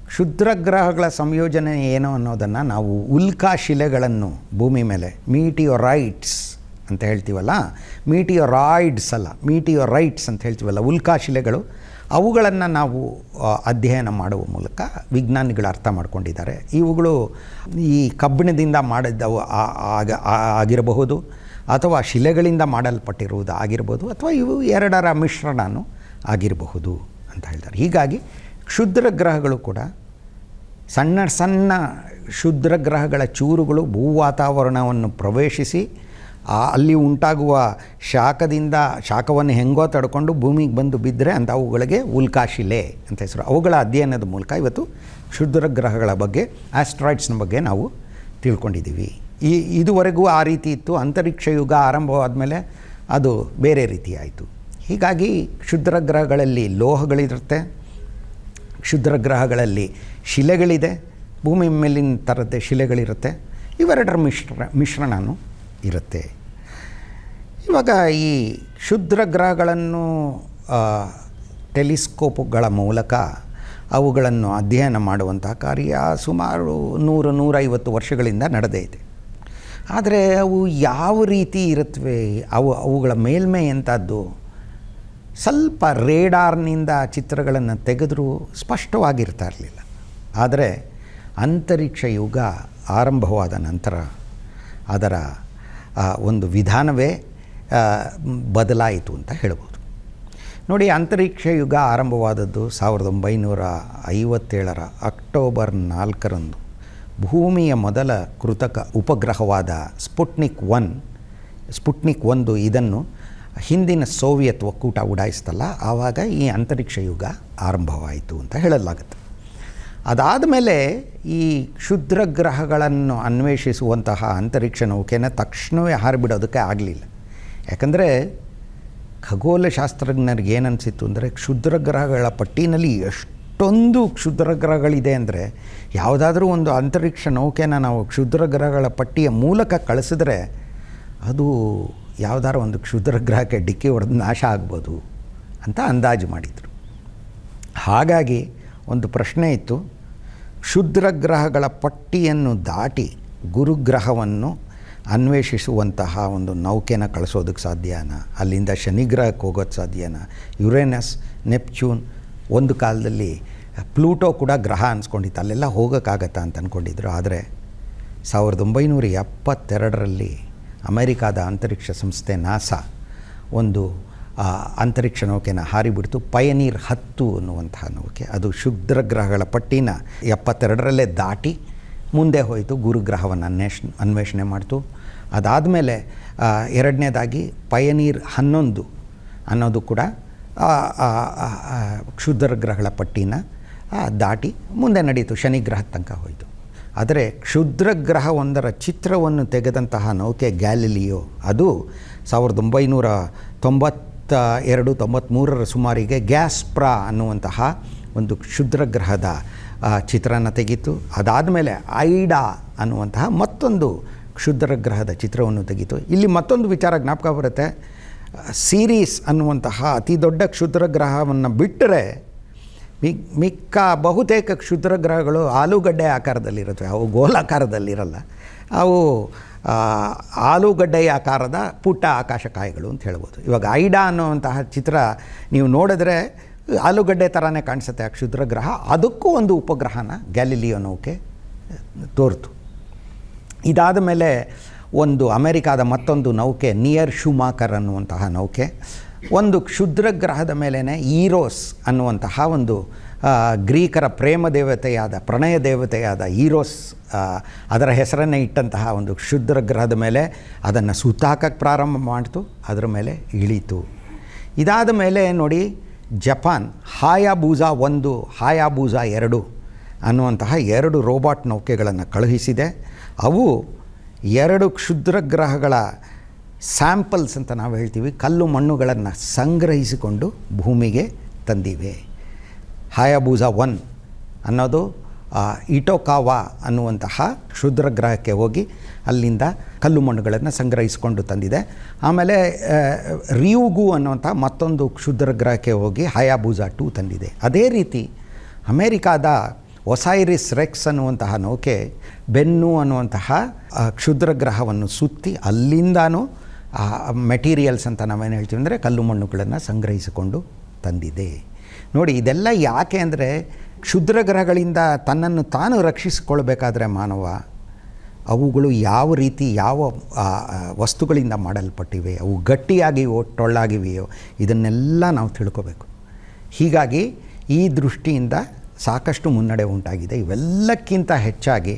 ಕ್ಷುದ್ರಗ್ರಹಗಳ ಸಂಯೋಜನೆ ಏನು ಅನ್ನೋದನ್ನು ನಾವು ಉಲ್ಕಾಶಿಲೆಗಳನ್ನು ಭೂಮಿ ಮೇಲೆ, ಮೀಟಿಯೋರೈಟ್ಸ್ ಅಂತ ಹೇಳ್ತೀವಲ್ಲ, ಮೀಟಿಯೋರಾಯ್ಡ್ಸ್ ಅಲ್ಲ, ಮೀಟಿಯೋರೈಟ್ಸ್ ಅಂತ ಹೇಳ್ತೀವಲ್ಲ, ಉಲ್ಕಾಶಿಲೆಗಳು, ಅವುಗಳನ್ನು ನಾವು ಅಧ್ಯಯನ ಮಾಡುವ ಮೂಲಕ ವಿಜ್ಞಾನಿಗಳು ಅರ್ಥ ಮಾಡ್ಕೊಂಡಿದ್ದಾರೆ. ಇವುಗಳು ಈ ಕಬ್ಬಿಣದಿಂದ ಮಾಡಿದ್ದವು ಆಗಿರಬಹುದು, ಅಥವಾ ಶಿಲೆಗಳಿಂದ ಮಾಡಲ್ಪಟ್ಟಿರುವುದು ಆಗಿರ್ಬೋದು, ಅಥವಾ ಇವು ಎರಡರ ಮಿಶ್ರಣನೂ ಆಗಿರಬಹುದು ಅಂತ ಹೇಳ್ತಾರೆ. ಹೀಗಾಗಿ ಕ್ಷುದ್ರಗ್ರಹಗಳು ಕೂಡ ಸಣ್ಣ ಸಣ್ಣ ಕ್ಷುದ್ರಗ್ರಹಗಳ ಚೂರುಗಳು ಭೂ ವಾತಾವರಣವನ್ನು ಪ್ರವೇಶಿಸಿ ಅಲ್ಲಿ ಉಂಟಾಗುವ ಶಾಖವನ್ನು ಹೆಂಗೋ ತಡ್ಕೊಂಡು ಭೂಮಿಗೆ ಬಂದು ಬಿದ್ದರೆ ಅಂತ ಅವುಗಳಿಗೆ ಉಲ್ಕಾಶಿಲೆ ಅಂತ ಹೆಸರು. ಅವುಗಳ ಅಧ್ಯಯನದ ಮೂಲಕ ಇವತ್ತು ಕ್ಷುದ್ರಗ್ರಹಗಳ ಬಗ್ಗೆ, ಆಸ್ಟ್ರಾಯ್ಡ್ಸ್ನ ಬಗ್ಗೆ ನಾವು ತಿಳ್ಕೊಂಡಿದ್ದೀವಿ. ಇದುವರೆಗೂ ಆ ರೀತಿ ಇತ್ತು. ಅಂತರಿಕ್ಷ ಯುಗ ಆರಂಭವಾದ ಮೇಲೆ ಅದು ಬೇರೆ ರೀತಿ ಆಯಿತು. ಹೀಗಾಗಿ ಕ್ಷುದ್ರಗ್ರಹಗಳಲ್ಲಿ ಲೋಹಗಳಿರುತ್ತೆ, ಕ್ಷುದ್ರಗ್ರಹಗಳಲ್ಲಿ ಶಿಲೆಗಳಿದೆ, ಭೂಮಿ ಮೇಲಿನ ಥರದ್ದೇ ಶಿಲೆಗಳಿರುತ್ತೆ, ಇವೆರಡರ ಮಿಶ್ರಣನೂ ಇರುತ್ತೆ. ಇವಾಗ ಈ ಕ್ಷುದ್ರಗ್ರಹಗಳನ್ನು ಟೆಲಿಸ್ಕೋಪ್ಗಳ ಮೂಲಕ ಅವುಗಳನ್ನು ಅಧ್ಯಯನ ಮಾಡುವಂಥ ಕಾರ್ಯ ಸುಮಾರು 100-150 ವರ್ಷಗಳಿಂದ ನಡೆದೇ ಇದೆ. ಆದರೆ ಅವು ಯಾವ ರೀತಿ ಇರುತ್ತವೆ, ಅವುಗಳ ಮೇಲ್ಮೈ ಎಂಥದ್ದು, ಸ್ವಲ್ಪ ರೇಡಾರ್ನಿಂದ ಚಿತ್ರಗಳನ್ನು ತೆಗೆದರೂ ಸ್ಪಷ್ಟವಾಗಿರ್ತಾ ಇರಲಿಲ್ಲ. ಆದರೆ ಅಂತರಿಕ್ಷ ಯುಗ ಆರಂಭವಾದ ನಂತರ ಅದರ ಒಂದು ವಿಧಾನವೇ ಬದಲಾಯಿತು ಅಂತ ಹೇಳ್ಬೋದು. ನೋಡಿ, ಅಂತರಿಕ್ಷ ಯುಗ ಆರಂಭವಾದದ್ದು 1957 ಅಕ್ಟೋಬರ್ 4 ಭೂಮಿಯ ಮೊದಲ ಕೃತಕ ಉಪಗ್ರಹವಾದ ಸ್ಪುಟ್ನಿಕ್ 1 ಇದನ್ನು ಹಿಂದಿನ ಸೋವಿಯತ್ ಒಕ್ಕೂಟ ಉಡಾಯಿಸ್ತಲ್ಲ, ಆವಾಗ ಈ ಅಂತರಿಕ್ಷ ಯುಗ ಆರಂಭವಾಯಿತು ಅಂತ ಹೇಳಲಾಗುತ್ತೆ. ಅದಾದ ಮೇಲೆ ಈ ಕ್ಷುದ್ರಗ್ರಹಗಳನ್ನು ಅನ್ವೇಷಿಸುವಂತಹ ಅಂತರಿಕ್ಷ ನೌಕೆನ ತಕ್ಷಣವೇ ಹಾರಿಬಿಡೋದಕ್ಕೆ ಆಗಲಿಲ್ಲ. ಯಾಕಂದರೆ ಖಗೋಳಶಾಸ್ತ್ರಜ್ಞರಿಗೆ ಏನನ್ಸಿತ್ತು ಅಂದರೆ, ಕ್ಷುದ್ರಗ್ರಹಗಳ ಪಟ್ಟಿನಲ್ಲಿ ಎಷ್ಟೊಂದು ಕ್ಷುದ್ರಗ್ರಹಗಳಿದೆ ಅಂದರೆ, ಯಾವುದಾದ್ರೂ ಒಂದು ಅಂತರಿಕ್ಷ ನೌಕೆನ ನಾವು ಕ್ಷುದ್ರಗ್ರಹಗಳ ಪಟ್ಟಿಯ ಮೂಲಕ ಕಳಿಸಿದ್ರೆ ಅದು ಯಾವುದಾದ್ರು ಒಂದು ಕ್ಷುದ್ರಗ್ರಹಕ್ಕೆ ಡಿಕ್ಕಿ ಹೊಡೆದು ನಾಶ ಆಗ್ಬೋದು ಅಂತ ಅಂದಾಜು ಮಾಡಿದರು. ಹಾಗಾಗಿ ಒಂದು ಪ್ರಶ್ನೆ ಇತ್ತು, ಕ್ಷುದ್ರ ಗ್ರಹಗಳ ಪಟ್ಟಿಯನ್ನು ದಾಟಿ ಗುರುಗ್ರಹವನ್ನು ಅನ್ವೇಷಿಸುವಂತಹ ಒಂದು ನೌಕೆನ ಕಳಿಸೋದಕ್ಕೆ ಸಾಧ್ಯನಾ, ಅಲ್ಲಿಂದ ಶನಿಗ್ರಹಕ್ಕೆ ಹೋಗೋದು ಸಾಧ್ಯನಾ, ಯುರೇನಸ್, ನೆಪ್ಚೂನ್, ಒಂದು ಕಾಲದಲ್ಲಿ ಪ್ಲೂಟೋ ಕೂಡ ಗ್ರಹ ಅನ್ಸ್ಕೊಂಡಿತ್ತು, ಅಲ್ಲೆಲ್ಲ ಹೋಗೋಕ್ಕಾಗತ್ತಾ ಅಂತ ಅಂದ್ಕೊಂಡಿದ್ರು. ಆದರೆ 1972ರಲ್ಲಿ ಅಮೆರಿಕಾದ ಅಂತರಿಕ್ಷ ಸಂಸ್ಥೆ ನಾಸಾ ಒಂದು ಅಂತರಿಕ್ಷ ನೌಕೆನ ಹಾರಿಬಿಡ್ತು. ಪಯನೀರ್ 10 ಅನ್ನುವಂತಹ ನೌಕೆ. ಅದು ಕ್ಷುದ್ರ ಗ್ರಹಗಳ ಪಟ್ಟಿನ 72ರಲ್ಲೇ ದಾಟಿ ಮುಂದೆ ಹೋಯಿತು, ಗುರುಗ್ರಹವನ್ನು ಅನ್ವೇಷಣೆ ಮಾಡ್ತು. ಅದಾದಮೇಲೆ ಎರಡನೇದಾಗಿ ಪಯನೀರ್ 11 ಅನ್ನೋದು ಕೂಡ ಕ್ಷುದ್ರ ಗ್ರಹಗಳ ಪಟ್ಟಿನ ದಾಟಿ ಮುಂದೆ ನಡೀತು, ಶನಿಗ್ರಹದ ತನಕ ಹೋಯಿತು. ಆದರೆ ಕ್ಷುದ್ರ ಗ್ರಹ ಒಂದರ ಚಿತ್ರವನ್ನು ತೆಗೆದಂತಹ ನೌಕೆ ಗ್ಯಾಲಿಲಿಯೋ, ಅದು 1992-93 ಸುಮಾರಿಗೆ ಗ್ಯಾಸ್ಪ್ರಾ ಅನ್ನುವಂತಹ ಒಂದು ಕ್ಷುದ್ರ ಗ್ರಹದ ಚಿತ್ರನ ತೆಗೀತು. ಅದಾದಮೇಲೆ ಐಡಾ ಅನ್ನುವಂತಹ ಮತ್ತೊಂದು ಕ್ಷುದ್ರ ಗ್ರಹದ ಚಿತ್ರವನ್ನು ತೆಗೀತು. ಇಲ್ಲಿ ಮತ್ತೊಂದು ವಿಚಾರ ಜ್ಞಾಪಕ ಬರುತ್ತೆ. ಸೀರೀಸ್ ಅನ್ನುವಂತಹ ಅತಿ ದೊಡ್ಡ ಕ್ಷುದ್ರ ಗ್ರಹವನ್ನು ಬಿಟ್ಟರೆ ಮಿಕ್ಕ ಬಹುತೇಕ ಕ್ಷುದ್ರ ಗ್ರಹಗಳು ಆಲೂಗಡ್ಡೆ ಆಕಾರದಲ್ಲಿರುತ್ತವೆ, ಅವು ಗೋಲಾಕಾರದಲ್ಲಿರಲ್ಲ. ಅವು ಆಲೂಗಡ್ಡೆಯ ಆಕಾರದ ಪುಟ್ಟ ಆಕಾಶಕಾಯಿಗಳು ಅಂತ ಹೇಳ್ಬೋದು. ಇವಾಗ ಐಡಾ ಅನ್ನುವಂತಹ ಚಿತ್ರ ನೀವು ನೋಡಿದ್ರೆ ಆಲೂಗಡ್ಡೆ ಥರನೇ ಕಾಣಿಸುತ್ತೆ ಆ ಕ್ಷುದ್ರ ಗ್ರಹ. ಅದಕ್ಕೂ ಒಂದು ಉಪಗ್ರಹನ ಗ್ಯಾಲಿಲಿಯೋ ನೌಕೆ ತೋರ್ತು. ಇದಾದ ಮೇಲೆ ಒಂದು ಅಮೆರಿಕಾದ ಮತ್ತೊಂದು ನೌಕೆ ನಿಯರ್ ಶೂಮಾಕರ್ ಅನ್ನುವಂತಹ ನೌಕೆ ಒಂದು ಕ್ಷುದ್ರ ಗ್ರಹದ ಮೇಲೇ ಈರೋಸ್ ಅನ್ನುವಂತಹ ಒಂದು ಗ್ರೀಕರ ಪ್ರೇಮ ದೇವತೆಯಾದ, ಪ್ರಣಯ ದೇವತೆಯಾದ ಈರೋಸ್ ಅದರ ಹೆಸರನ್ನೇ ಇಟ್ಟಂತಹ ಒಂದು ಕ್ಷುದ್ರ ಗ್ರಹದ ಮೇಲೆ ಅದನ್ನು ಸುತ್ತಾಕಕ್ಕೆ ಪ್ರಾರಂಭ ಮಾಡ್ತು, ಅದರ ಮೇಲೆ ಇಳೀತು. ಇದಾದ ಮೇಲೆ ನೋಡಿ, ಜಪಾನ್ ಹಾಯಾಬೂಸಾ 1, ಹಾಯಾಬೂಸಾ 2 ಅನ್ನುವಂತಹ 2 ರೋಬೋಟ್ ನೌಕೆಗಳನ್ನು ಕಳುಹಿಸಿದೆ. ಅವು 2 ಕ್ಷುದ್ರ ಗ್ರಹಗಳ ಸ್ಯಾಂಪಲ್ಸ್ ಅಂತ ನಾವು ಹೇಳ್ತೀವಿ, ಕಲ್ಲು ಮಣ್ಣುಗಳನ್ನು ಸಂಗ್ರಹಿಸಿಕೊಂಡು ಭೂಮಿಗೆ ತಂದಿವೆ. ಹಾಯಾಬೂಸಾ 1 ಅನ್ನೋದು ಇಟೊಕಾವಾ ಅನ್ನುವಂತಹ ಕ್ಷುದ್ರ ಗ್ರಹಕ್ಕೆ ಹೋಗಿ ಅಲ್ಲಿಂದ ಕಲ್ಲು ಮಣ್ಣುಗಳನ್ನು ಸಂಗ್ರಹಿಸಿಕೊಂಡು ತಂದಿದೆ. ಆಮೇಲೆ ರಿಯುಗು ಅನ್ನುವಂಥ ಮತ್ತೊಂದು ಕ್ಷುದ್ರ ಗ್ರಹಕ್ಕೆ ಹೋಗಿ ಹಾಯಾಬೂಸಾ 2 ತಂದಿದೆ. ಅದೇ ರೀತಿ ಅಮೇರಿಕಾದ ಒಸೈರಿಸ್ ರೆಕ್ಸ್ ಅನ್ನುವಂತಹ ನೌಕೆ ಬೆನ್ನು ಅನ್ನುವಂತಹ ಕ್ಷುದ್ರ ಗ್ರಹವನ್ನು ಸುತ್ತಿ ಅಲ್ಲಿಂದನೂ ಮೆಟೀರಿಯಲ್ಸ್ ಅಂತ ನಾವೇನು ಹೇಳ್ತೀವಿ ಅಂದರೆ ಕಲ್ಲು ಮಣ್ಣುಗಳನ್ನು ಸಂಗ್ರಹಿಸಿಕೊಂಡು ತಂದಿದೆ. ನೋಡಿ, ಇದೆಲ್ಲ ಯಾಕೆ ಅಂದರೆ ಕ್ಷುದ್ರ ಗ್ರಹಗಳಿಂದ ತನ್ನನ್ನು ತಾನು ರಕ್ಷಿಸಿಕೊಳ್ಬೇಕಾದ್ರೆ ಮಾನವ ಅವುಗಳು ಯಾವ ರೀತಿ ಯಾವ ವಸ್ತುಗಳಿಂದ ಮಾಡಲ್ಪಟ್ಟಿವೆ, ಅವು ಗಟ್ಟಿಯಾಗಿವೆಯೋ ಟೊಳ್ಳಾಗಿವೆಯೋ ಇದನ್ನೆಲ್ಲ ನಾವು ತಿಳ್ಕೋಬೇಕು. ಹೀಗಾಗಿ ಈ ದೃಷ್ಟಿಯಿಂದ ಸಾಕಷ್ಟು ಮುನ್ನಡೆ ಉಂಟಾಗಿದೆ. ಇವೆಲ್ಲಕ್ಕಿಂತ ಹೆಚ್ಚಾಗಿ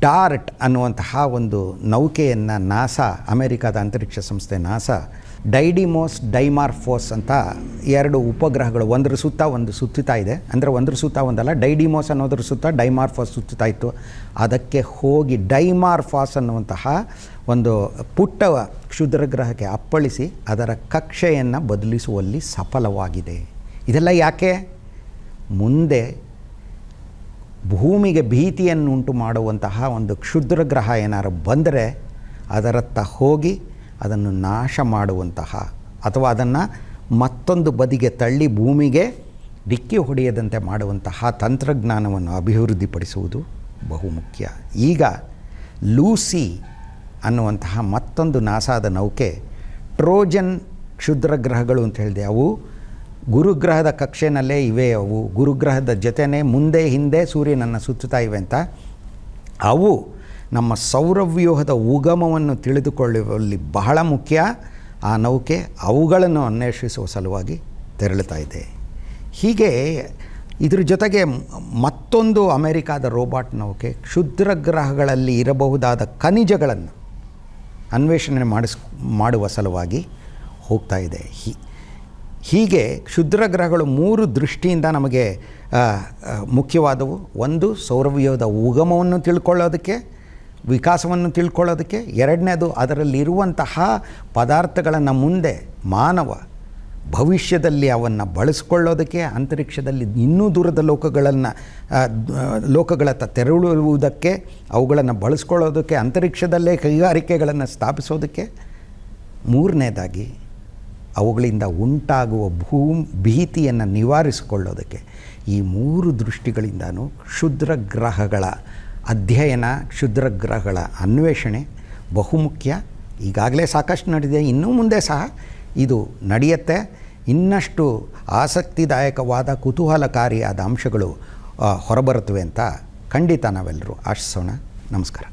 ಡಾರ್ಟ್ ಅನ್ನುವಂತಹ ಒಂದು ನೌಕೆಯನ್ನು ನಾಸಾ, ಅಮೆರಿಕಾದ ಅಂತರಿಕ್ಷ ಸಂಸ್ಥೆ ನಾಸಾ, ಡೈಡಿಮೋಸ್, ಡೈಮಾರ್ಫೋಸ್ ಅಂತ 2 ಉಪಗ್ರಹಗಳು ಒಂದರ ಸುತ್ತ ಒಂದು ಸುತ್ತುತ್ತಾ ಇದೆ. ಅಂದರೆ ಒಂದರ ಸುತ್ತ ಒಂದಲ್ಲ, ಡೈಡಿಮೋಸ್ ಅನ್ನೋದ್ರ ಸುತ್ತ ಡೈಮಾರ್ಫೋಸ್ ಸುತ್ತುತ್ತಾ ಇತ್ತು. ಅದಕ್ಕೆ ಹೋಗಿ ಡೈಮಾರ್ಫಾಸ್ ಅನ್ನುವಂತಹ ಒಂದು ಪುಟ್ಟ ಕ್ಷುದ್ರ ಗ್ರಹಕ್ಕೆ ಅಪ್ಪಳಿಸಿ ಅದರ ಕಕ್ಷೆಯನ್ನು ಬದಲಿಸುವಲ್ಲಿ ಸಫಲವಾಗಿದೆ. ಇದೆಲ್ಲ ಯಾಕೆ? ಮುಂದೆ ಭೂಮಿಗೆ ಭೀತಿಯನ್ನುಂಟು ಮಾಡುವಂತಹ ಒಂದು ಕ್ಷುದ್ರ ಗ್ರಹ ಏನಾರು ಬಂದರೆ ಅದರತ್ತ ಹೋಗಿ ಅದನ್ನು ನಾಶ ಮಾಡುವಂತಹ ಅಥವಾ ಅದನ್ನು ಮತ್ತೊಂದು ಬದಿಗೆ ತಳ್ಳಿ ಭೂಮಿಗೆ ಡಿಕ್ಕಿ ಹೊಡೆಯದಂತೆ ಮಾಡುವಂತಹ ತಂತ್ರಜ್ಞಾನವನ್ನು ಅಭಿವೃದ್ಧಿಪಡಿಸುವುದು ಬಹುಮುಖ್ಯ. ಈಗ ಲೂಸಿ ಅನ್ನುವಂತಹ ಮತ್ತೊಂದು ನಾಸಾದ ನೌಕೆ ಟ್ರೋಜನ್ ಕ್ಷುದ್ರ ಗ್ರಹಗಳು ಅಂತ ಹೇಳಿದೆ. ಅವು ಗುರುಗ್ರಹದ ಕಕ್ಷೆನಲ್ಲೇ ಇವೆ. ಅವು ಗುರುಗ್ರಹದ ಜೊತೆನೇ ಮುಂದೆ ಹಿಂದೆ ಸೂರ್ಯನನ್ನು ಸುತ್ತುತ್ತಾ ಇವೆ ಅಂತ. ಅವು ನಮ್ಮ ಸೌರವ್ಯೂಹದ ಉಗಮವನ್ನು ತಿಳಿದುಕೊಳ್ಳುವಲ್ಲಿ ಬಹಳ ಮುಖ್ಯ. ಆ ನೌಕೆ ಅವುಗಳನ್ನು ಅನ್ವೇಷಿಸುವ ಸಲುವಾಗಿ ತೆರಳುತ್ತಾ ಇದೆ. ಹೀಗೆ ಇದ್ರ ಜೊತೆಗೆ ಮತ್ತೊಂದು ಅಮೆರಿಕಾದ ರೋಬೋಟ್ ನೌಕೆ ಕ್ಷುದ್ರ ಗ್ರಹಗಳಲ್ಲಿ ಇರಬಹುದಾದ ಖನಿಜಗಳನ್ನು ಅನ್ವೇಷಣೆ ಮಾಡುವ ಸಲುವಾಗಿ ಹೋಗ್ತಾ ಇದೆ. ಹೀಗೆ ಕ್ಷುದ್ರ ಗ್ರಹಗಳು 3 ದೃಷ್ಟಿಯಿಂದ ನಮಗೆ ಮುಖ್ಯವಾದವು. ಒಂದು, ಸೌರವ್ಯೂಹದ ಉಗಮವನ್ನು ತಿಳ್ಕೊಳ್ಳೋದಕ್ಕೆ, ವಿಕಾಸವನ್ನು ತಿಳ್ಕೊಳ್ಳೋದಕ್ಕೆ. ಎರಡನೇದು, ಅದರಲ್ಲಿರುವಂತಹ ಪದಾರ್ಥಗಳನ್ನು ಮುಂದೆ ಮಾನವ ಭವಿಷ್ಯದಲ್ಲಿ ಅವನ್ನು ಬಳಸ್ಕೊಳ್ಳೋದಕ್ಕೆ, ಅಂತರಿಕ್ಷದಲ್ಲಿ ಇನ್ನೂ ದೂರದ ಲೋಕಗಳತ್ತ ತೆರಳುವುದಕ್ಕೆ, ಅವುಗಳನ್ನು ಬಳಸ್ಕೊಳ್ಳೋದಕ್ಕೆ, ಅಂತರಿಕ್ಷದಲ್ಲೇ ಕೈಗಾರಿಕೆಗಳನ್ನು ಸ್ಥಾಪಿಸೋದಕ್ಕೆ. ಮೂರನೇದಾಗಿ ಅವುಗಳಿಂದ ಉಂಟಾಗುವ ಭೀತಿಯನ್ನು ನಿವಾರಿಸಿಕೊಳ್ಳೋದಕ್ಕೆ ಈ 3 ದೃಷ್ಟಿಗಳಿಂದನೂ ಕ್ಷುದ್ರ ಗ್ರಹಗಳ ಅಧ್ಯಯನ, ಕ್ಷುದ್ರ ಗ್ರಹಗಳ ಅನ್ವೇಷಣೆ ಬಹುಮುಖ್ಯ. ಈಗಾಗಲೇ ಸಾಕಷ್ಟು ನಡೆದಿದೆ, ಇನ್ನೂ ಮುಂದೆ ಸಹ ಇದು ನಡೆಯುತ್ತೆ. ಇನ್ನಷ್ಟು ಆಸಕ್ತಿದಾಯಕವಾದ ಕುತೂಹಲಕಾರಿಯಾದ ಅಂಶಗಳು ಹೊರಬರುತ್ತವೆ ಅಂತ ಖಂಡಿತ ನಾವೆಲ್ಲರೂ ಆಶಿಸೋಣ. ನಮಸ್ಕಾರ.